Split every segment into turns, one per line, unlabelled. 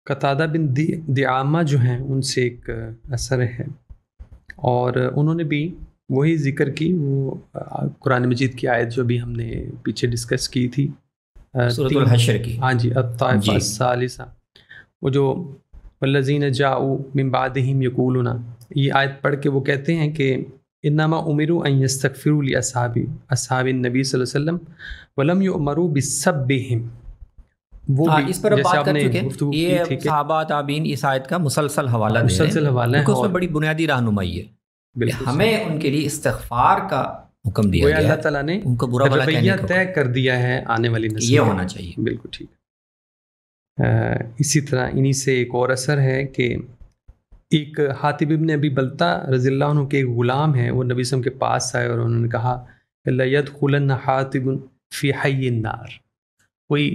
قتادہ بن دعامہ جو ہیں ان سے ایک اثر ہے، اور انہوں نے بھی وہی ذکر کی، وہ قرآن مجید کی آیت جو بھی ہم نے پیچھے ڈسکس کی تھی،
سورۃ الحشر کی،
ہاں جی، الطائفہ الثالثہ، وہ جو والذین جاؤوا من بعدہم یقولون، یہ آیت پڑھ کے وہ کہتے ہیں کہ انما امروا ان یستغفروا لاصحاب النبی صلی اللہ علیہ وسلم ولم یؤمروا بسبهم. وہ بھی
اس پر اب بات کر چکے ہیں، یہ
تھی کہ
صحابہ تابعین اس آیت کا مسلسل حوالہ دے رہے ہیں، کیونکہ اس میں بڑی بنیادی رہنمائی ہے، ہمیں ان کے لیے استغفار کا حکم دیا گیا ہے،
اللہ تعالیٰ نے
ان کو برا بھلا کہنے کا
طے کر دیا ہے آنے والی نسل،
یہ ہونا چاہیے.
بالکل ٹھیک. اسی طرح انہی سے ایک اور اثر ہے کہ ایک حاتب ابن ابی بلتہ رضی اللہ عنہ کے ایک غلام ہیں، وہ نبی صلی اللہ علیہ وسلم کے پاس آئے اور انہوں نے کہا لَيَدْخُلَنَّ حَاتِبٌ فِي حَيِّ النَّارِ. کوئی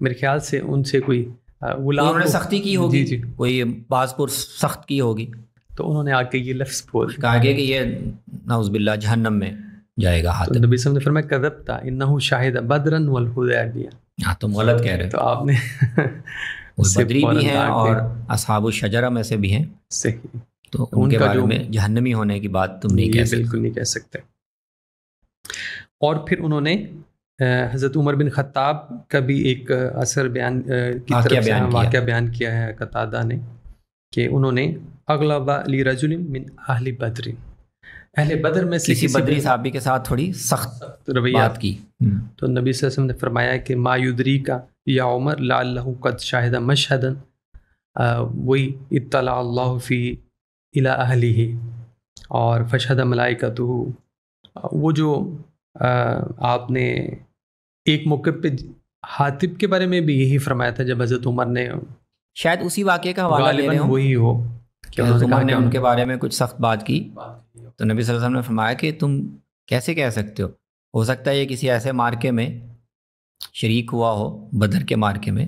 میرے خیال سے ان سے کوئی غلام،
انہوں نے سختی کی ہوگی،
جی
کوئی بعض پر سخت کی ہوگی،
تو انہوں نے آ کے یہ لفظ بول
کہا کہ یہ نعوذ باللہ جہنم میں جائے گا حاتب.
تو نبی صلی اللہ علیہ وسلم نے فرمایا کذبت انہ شاہد بدرا والحدیبیہ.
ہاں تم غلط کہہ رہے
تو آپ نے
وہ بدری بھی ہیں اور اصحاب الشجرہ میں سے بھی ہیں،
صحیح،
تو ان کے بارے میں جہنمی ہونے کی بات تم نہیں کہہ سکتے،
بالکل نہیں کہہ سکتے. اور پھر انہوں نے حضرت عمر بن خطاب کا بھی ایک اثر بیان کی طرف سے واقعہ بیان کیا ہے قتادہ نے، کہ انہوں نے اغلب لرجل من اہل بدر، اہل بدر میں سے
کسی بدری صحابی کے ساتھ تھوڑی سخت رویات کی.
تو نبی صلی اللہ علیہ وسلم نے فرمایا کہ ما یدریکا یا عمر لعلہ قد شاہد مشہدا، وہی اطلع اللہ فی الی اہلہ اور فشہد ملائکتہ. وہ جو آپ نے ایک موقع پہ حاتب کے بارے میں بھی یہی فرمایا تھا، جب حضرت عمر نے،
شاید اسی واقعے کا حوالہ لے رہے ہوں،
وہی ہو
کہ حضرت عمر نے ان کے بارے میں کچھ سخت بات کی، تو نبی صلی اللہ علیہ وسلم نے فرمایا کہ تم کیسے کہہ سکتے ہو سکتا ہے یہ کسی ایسے مارکے میں شریک ہوا ہو، بدر کے مارکے میں،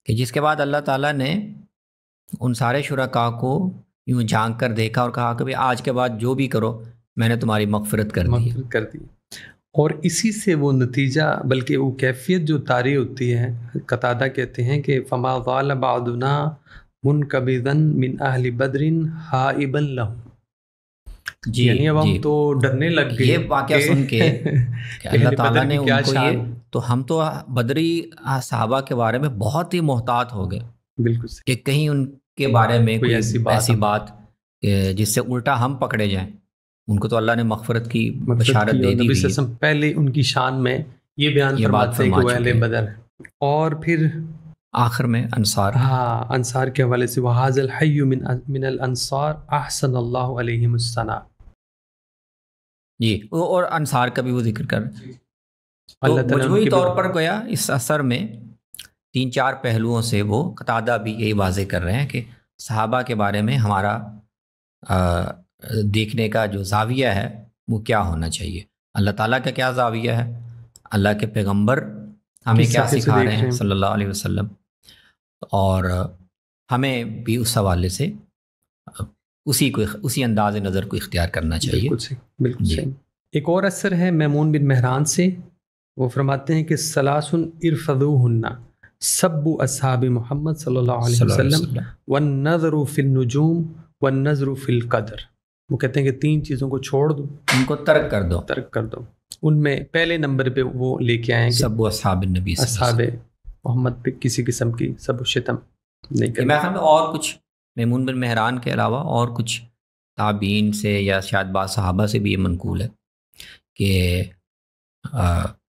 کہ جس کے بعد اللہ تعالیٰ نے ان سارے شرکاء کو یوں جھانک کر دیکھا اور کہا کہ آج کے بعد جو بھی کرو میں نے تمہاری مغفرت کر دی.
اور اسی سے وہ نتیجہ، بلکہ وہ کیفیت جو طاری ہوتی ہے، قتادہ کہتے ہیں کہ فما ضال بعدنا منقبضا من اہل بدر حائبا لهم. یعنی اب ہم تو ڈرنے لگ گئے
یہ واقعہ سن کے کہ اللہ تعالیٰ نے ان کو یہ، تو ہم تو بدری صحابہ کے بارے میں بہت ہی محتاط ہو گئے، بالکل، کہ کہیں ان کے بارے میں کوئی ایسی بات جس سے الٹا ہم پکڑے جائیں. ان کو تو اللہ نے مغفرت کی بشارت دے دی ہوئی،
پہلے ان کی شان میں یہ بیان فرماتے ہیں کہ وہ اہل بدر. اور پھر
آخر میں
انصار کے حوالے سے وَهَذَا الْحَيُّ مِنَ الْأَنصَارِ أَحْسَنَ اللَّهُ عَلَيْهِمُ الثَّنَاءَ.
جی، اور انصار کا بھی وہ ذکر کر، تو مجموعی طور پر گویا اس اثر میں 3-4 پہلوؤں سے وہ قتادہ بھی یہی واضح کر رہے ہیں کہ صحابہ کے بارے میں ہمارا دیکھنے کا جو زاویہ ہے وہ کیا ہونا چاہیے، اللہ تعالیٰ کا کیا زاویہ ہے، اللہ کے پیغمبر ہمیں کیا سکھا رہے ہیں صلی اللہ علیہ وسلم، اور ہمیں بھی اس حوالے سے اسی انداز نظر کو اختیار کرنا چاہیے.
بالکل صحیح. ایک اور اثر ہے میمون بن مہران سے، وہ فرماتے ہیں کہ ثلاث ارفضوہن سب اصحاب محمد صلی اللہ علیہ وسلم والنظر فی النجوم والنظر فی القدر. وہ کہتے ہیں کہ 3 چیزوں کو چھوڑ دو،
ان کو ترک کر دو.
ان میں پہلے نمبر پہ وہ لے کے آئیں
سب اصحاب النبی،
اصحاب محمد پہ کسی قسم کی سب و شتم نہیں کرنا.
میں خیال اور کچھ میمون بن مہران کے علاوہ اور کچھ تابعین سے یا شاید بعض صحابہ سے بھی یہ منقول ہے کہ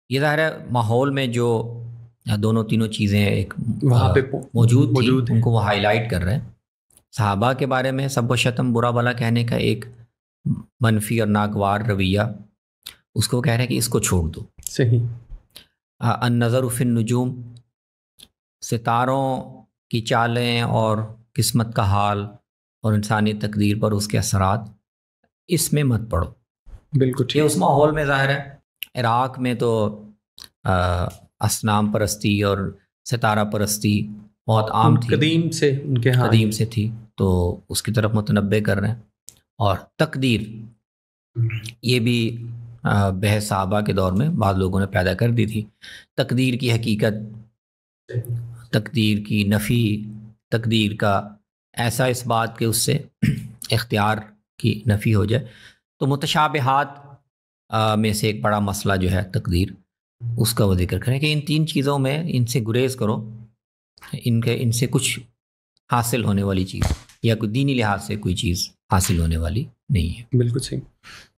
یہ ظاہر ہے ماحول میں جو دونوں تینوں چیزیں ایک
وہاں پہ
موجود تھیں، ان کو وہ ہائی لائٹ کر رہے ہیں. صحابہ کے بارے میں سب و شتم برا بھلا کہنے کا ایک منفی اور ناگوار رویہ، اس کو کہہ رہے ہیں کہ اس کو چھوڑ دو.
صحیح.
النظر فی النجوم، ستاروں کی چالیں اور قسمت کا حال اور انسانی تقدیر پر اس کے اثرات، اس میں مت پڑو.
بالکل ٹھیک.
یہ اس ماحول میں ظاہر ہے عراق میں تو اصنام پرستی اور ستارہ پرستی بہت عام تھی،
قدیم سے ان کے
قدیم سے تھی، تو اس کی طرف متنبع کر رہے ہیں. اور تقدیر، یہ بھی بحث صحابہ کے دور میں بعض لوگوں نے پیدا کر دی تھی. تقدیر کی حقیقت، تقدیر کی نفی تقدیر کا ایسا اس بات کے اس سے اختیار کی نفی ہو جائے. تو متشابہات میں سے ایک بڑا مسئلہ جو ہے تقدیر، اس کا وہ ذکر کریں کہ ان 3 چیزوں میں ان سے گریز کرو، ان سے کچھ حاصل ہونے والی چیز یا کوئی دینی لحاظ سے کوئی چیز حاصل ہونے والی نہیں ہے.
بالکل صحیح.